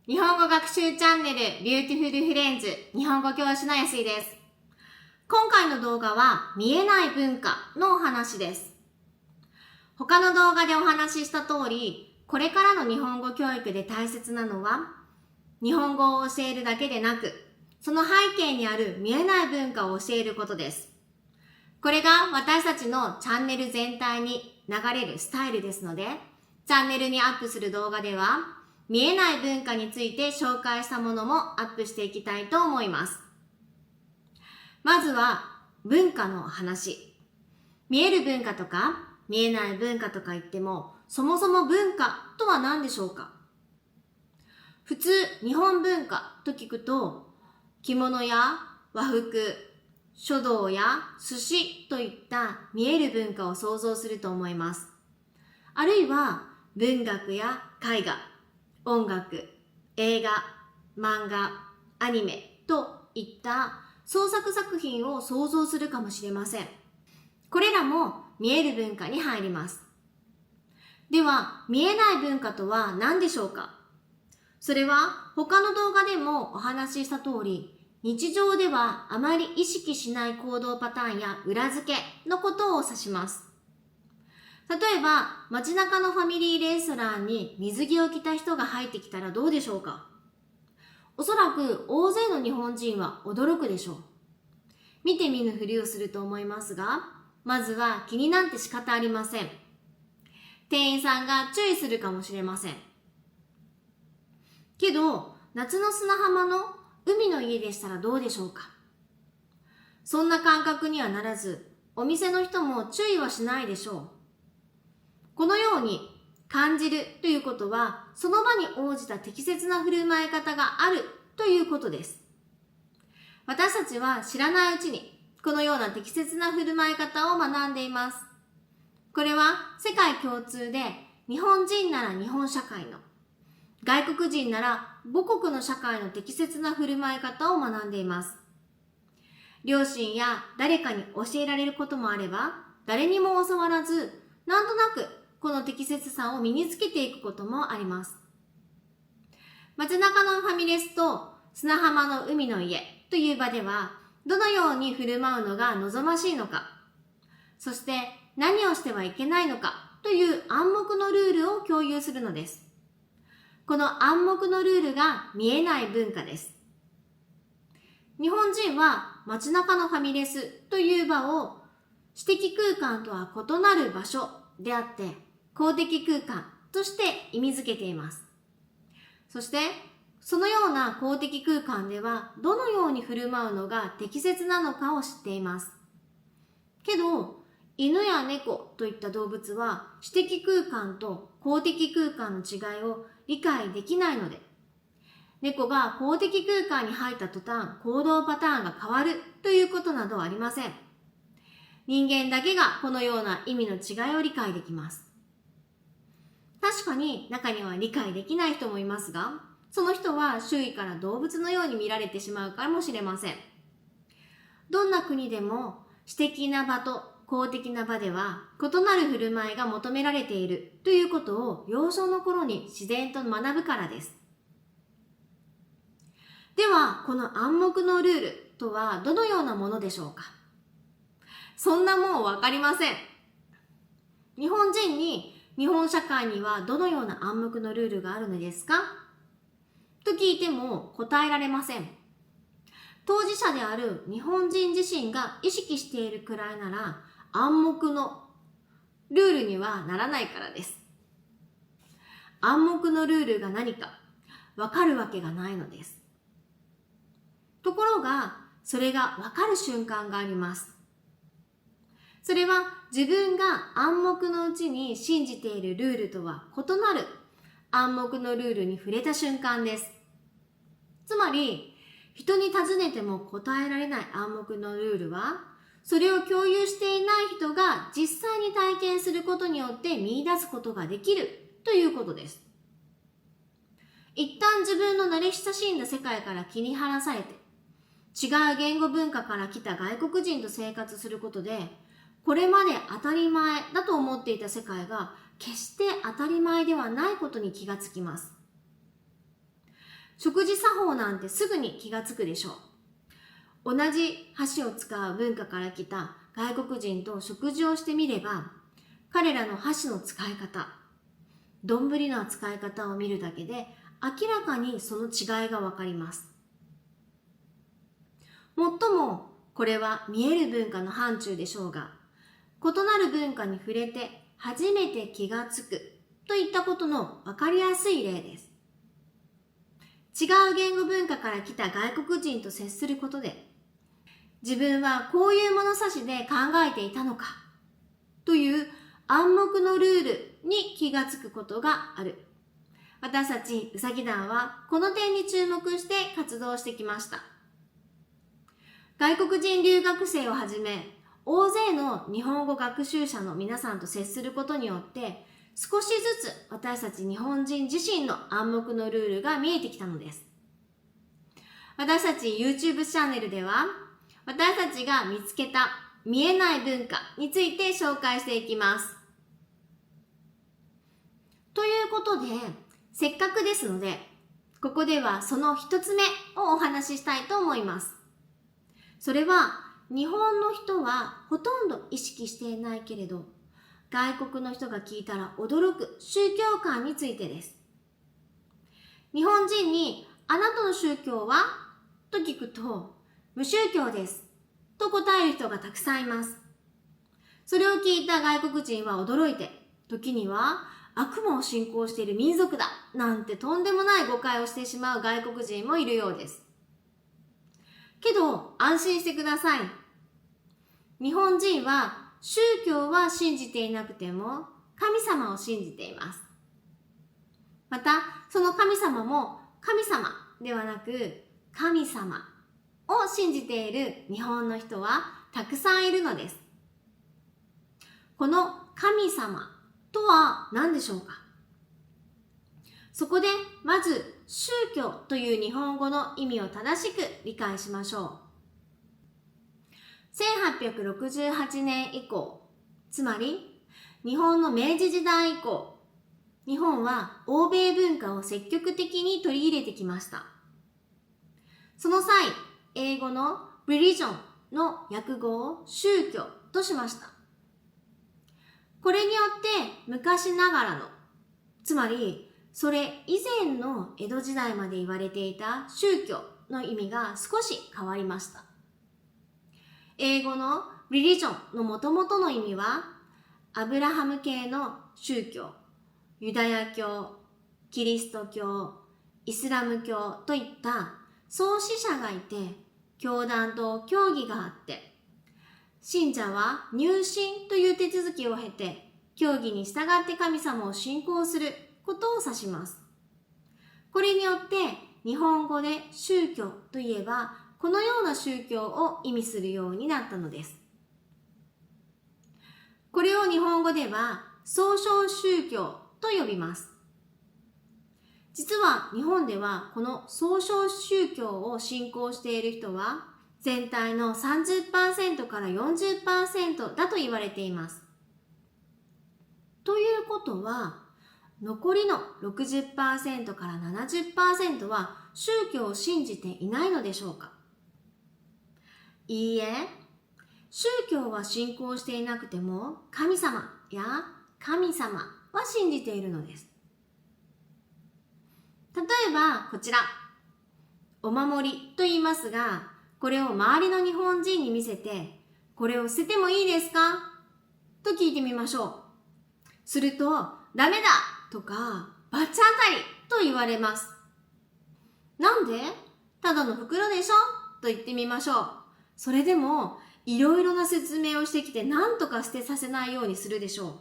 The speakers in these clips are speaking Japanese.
日本語学習チャンネルビューティフルフレンズ日本語教師のやすいです。今回の動画は見えない文化のお話です。他の動画でお話しした通り、これからの日本語教育で大切なのは、日本語を教えるだけでなく、その背景にある見えない文化を教えることです。これが私たちのチャンネル全体に流れるスタイルですので、チャンネルにアップする動画では、見えない文化について紹介したものもアップしていきたいと思います。まずは文化の話。見える文化とか見えない文化とか言っても、そもそも文化とは何でしょうか？普通、日本文化と聞くと、着物や和服、書道や寿司といった見える文化を想像すると思います。あるいは文学や絵画、音楽、映画、漫画、アニメといった創作作品を想像するかもしれません。これらも見える文化に入ります。では、見えない文化とは何でしょうか？それは他の動画でもお話しした通り、日常ではあまり意識しない行動パターンや裏付けのことを指します。例えば、街中のファミリーレストランに水着を着た人が入ってきたらどうでしょうか？おそらく大勢の日本人は驚くでしょう。見て見ぬふりをすると思いますが、まずは気になって仕方ありません。店員さんが注意するかもしれません。けど、夏の砂浜の海の家でしたらどうでしょうか？そんな感覚にはならず、お店の人も注意はしないでしょう。このように感じるということは、その場に応じた適切な振る舞い方があるということです。私たちは知らないうちに、このような適切な振る舞い方を学んでいます。これは世界共通で、日本人なら日本社会の、外国人なら母国の社会の適切な振る舞い方を学んでいます。両親や誰かに教えられることもあれば、誰にも教わらず、なんとなくこの適切さを身につけていくこともあります。街中のファミレスと砂浜の海の家という場では、どのように振る舞うのが望ましいのか、そして何をしてはいけないのかという暗黙のルールを共有するのです。この暗黙のルールが見えない文化です。日本人は街中のファミレスという場を私的空間とは異なる場所であって公的空間として意味づけています。そしてそのような公的空間ではどのように振る舞うのが適切なのかを知っています。けど犬や猫といった動物は私的空間と公的空間の違いを理解できないので、猫が公的空間に入った途端行動パターンが変わるということなどはありません。人間だけがこのような意味の違いを理解できます。確かに中には理解できない人もいますが、その人は周囲から動物のように見られてしまうかもしれません。どんな国でも私的な場と公的な場では異なる振る舞いが求められているということを幼少の頃に自然と学ぶからです。では、この暗黙のルールとはどのようなものでしょうか？そんなもんわかりません。日本人に日本社会にはどのような暗黙のルールがあるのですか？と聞いても答えられません。当事者である日本人自身が意識しているくらいなら暗黙のルールにはならないからです。暗黙のルールが何かわかるわけがないのです。ところが、それがわかる瞬間があります。それは自分が暗黙のうちに信じているルールとは異なる暗黙のルールに触れた瞬間です。つまり、人に尋ねても答えられない暗黙のルールは、それを共有していない人が実際に体験することによって見出すことができるということです。一旦自分の慣れ親しんだ世界から切り離されて、違う言語文化から来た外国人と生活することで、これまで当たり前だと思っていた世界が決して当たり前ではないことに気がつきます。食事作法なんてすぐに気がつくでしょう。同じ箸を使う文化から来た外国人と食事をしてみれば、彼らの箸の使い方、丼の使い方を見るだけで明らかにその違いがわかります。もっともこれは見える文化の範疇でしょうが、異なる文化に触れて初めて気がつくといったことのわかりやすい例です。違う言語文化から来た外国人と接することで、自分はこういう物差しで考えていたのかという暗黙のルールに気がつくことがある。私たちうさぎ団はこの点に注目して活動してきました。外国人留学生をはじめ、大勢の日本語学習者の皆さんと接することによって、少しずつ私たち日本人自身の暗黙のルールが見えてきたのです。私たち YouTube チャンネルでは、私たちが見つけた見えない文化について紹介していきます。ということで、せっかくですので、ここではその一つ目をお話ししたいと思います。それは、日本の人はほとんど意識していないけれど、外国の人が聞いたら驚く宗教観についてです。日本人にあなたの宗教はと聞くと、無宗教ですと答える人がたくさんいます。それを聞いた外国人は驚いて、時には悪魔を信仰している民族だなんてとんでもない誤解をしてしまう外国人もいるようです。けど安心してください。日本人は宗教は信じていなくても神様を信じています。またその神様も神様ではなく神様を信じている日本の人はたくさんいるのです。この神様とは何でしょうか？そこでまず宗教という日本語の意味を正しく理解しましょう。1868年以降、つまり日本の明治時代以降、日本は欧米文化を積極的に取り入れてきました。その際、英語の religion の訳語を宗教としました。これによって昔ながらの、つまりそれ以前の江戸時代まで言われていた宗教の意味が少し変わりました。英語の religion の元々の意味は、アブラハム系の宗教、ユダヤ教、キリスト教、イスラム教といった創始者がいて、教団と教義があって、信者は入信という手続きを経て、教義に従って神様を信仰することを指します。これによって日本語で宗教といえばこのような宗教を意味するようになったのです。これを日本語では創唱宗教と呼びます。実は日本ではこの創唱宗教を信仰している人は全体の 30% から 40% だと言われています。ということは、残りの 60% から 70% は宗教を信じていないのでしょうか？いいえ、宗教は信仰していなくても神様や神様は信じているのです。例えばこちら、お守りと言いますが、これを周りの日本人に見せて、これを捨ててもいいですか？と聞いてみましょう。すると、ダメだとか、バッチ当たりと言われます。なんで？ただの袋でしょと言ってみましょう。それでも、いろいろな説明をしてきて、何とか捨てさせないようにするでしょう。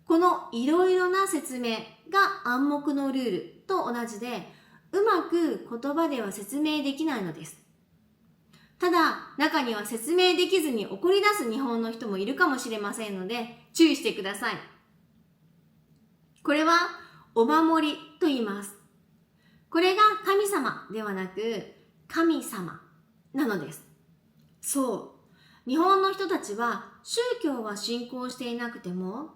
このいろいろな説明が暗黙のルールと同じで、うまく言葉では説明できないのです。ただ、中には説明できずに怒り出す日本の人もいるかもしれませんので、注意してください。これは、お守りと言います。これが神様ではなく、神様なのです。そう。日本の人たちは、宗教は信仰していなくても、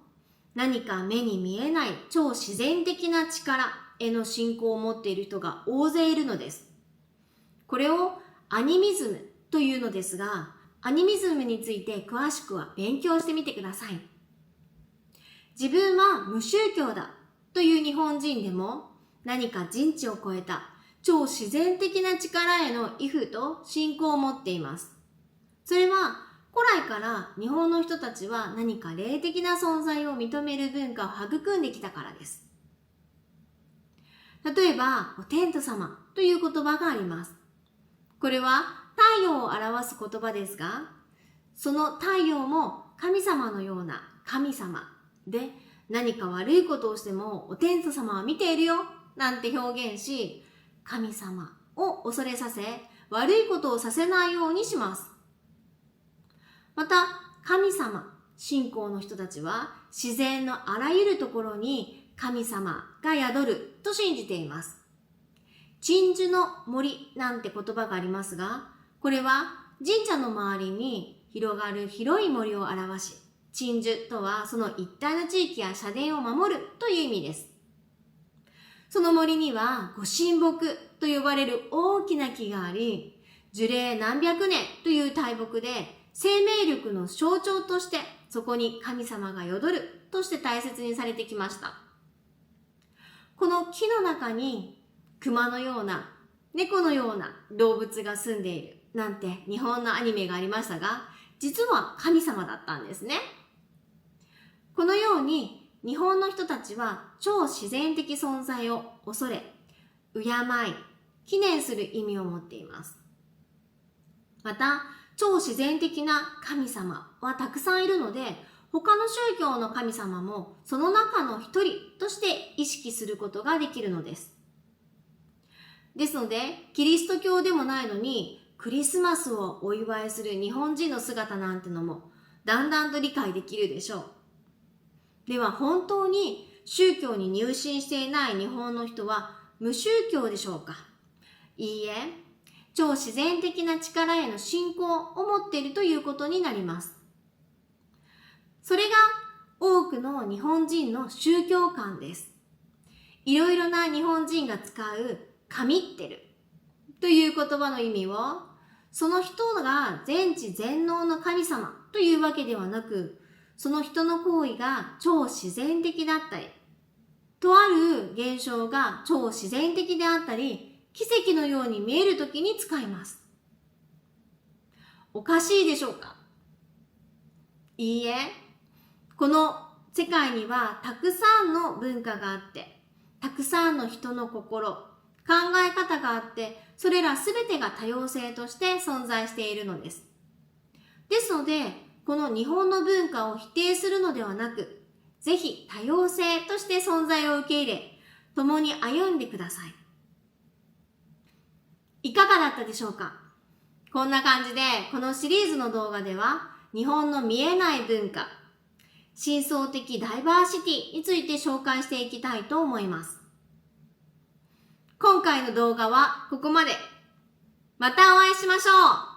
何か目に見えない超自然的な力、への信仰を持っている人が大勢いるのです。これをアニミズムというのですが、アニミズムについて詳しくは勉強してみてください。自分は無宗教だという日本人でも、何か人知を超えた超自然的な力への畏怖と信仰を持っています。それは古来から日本の人たちは何か霊的な存在を認める文化を育んできたからです。例えば、お天道様という言葉があります。これは太陽を表す言葉ですが、その太陽も神様のような神様で、何か悪いことをしてもお天道様は見ているよなんて表現し、神様を恐れさせ、悪いことをさせないようにします。また、神様信仰の人たちは自然のあらゆるところに神様が宿ると信じています。鎮守の森なんて言葉がありますが、これは神社の周りに広がる広い森を表し、鎮守とはその一帯の地域や社殿を守るという意味です。その森にはご神木と呼ばれる大きな木があり、樹齢何百年という大木で生命力の象徴としてそこに神様が宿るとして大切にされてきました。この木の中に熊のような猫のような動物が住んでいるなんて日本のアニメがありましたが、実は神様だったんですね。このように日本の人たちは超自然的存在を恐れ、敬い、記念する意味を持っています。また、超自然的な神様はたくさんいるので、他の宗教の神様もその中の一人として意識することができるのです。ですので、キリスト教でもないのにクリスマスをお祝いする日本人の姿なんてのもだんだんと理解できるでしょう。では本当に宗教に入信していない日本の人は無宗教でしょうか？いいえ、超自然的な力への信仰を持っているということになります。それが多くの日本人の宗教観です。いろいろな日本人が使う神ってるという言葉の意味を、その人が全知全能の神様というわけではなく、その人の行為が超自然的だったり、とある現象が超自然的であったり、奇跡のように見えるときに使います。おかしいでしょうか？いいえ、この世界にはたくさんの文化があって、たくさんの人の心、考え方があって、それらすべてが多様性として存在しているのです。ですので、この日本の文化を否定するのではなく、ぜひ多様性として存在を受け入れ、共に歩んでください。いかがだったでしょうか？こんな感じで、このシリーズの動画では、日本の見えない文化、深層的ダイバーシティについて紹介していきたいと思います。今回の動画はここまで。またお会いしましょう。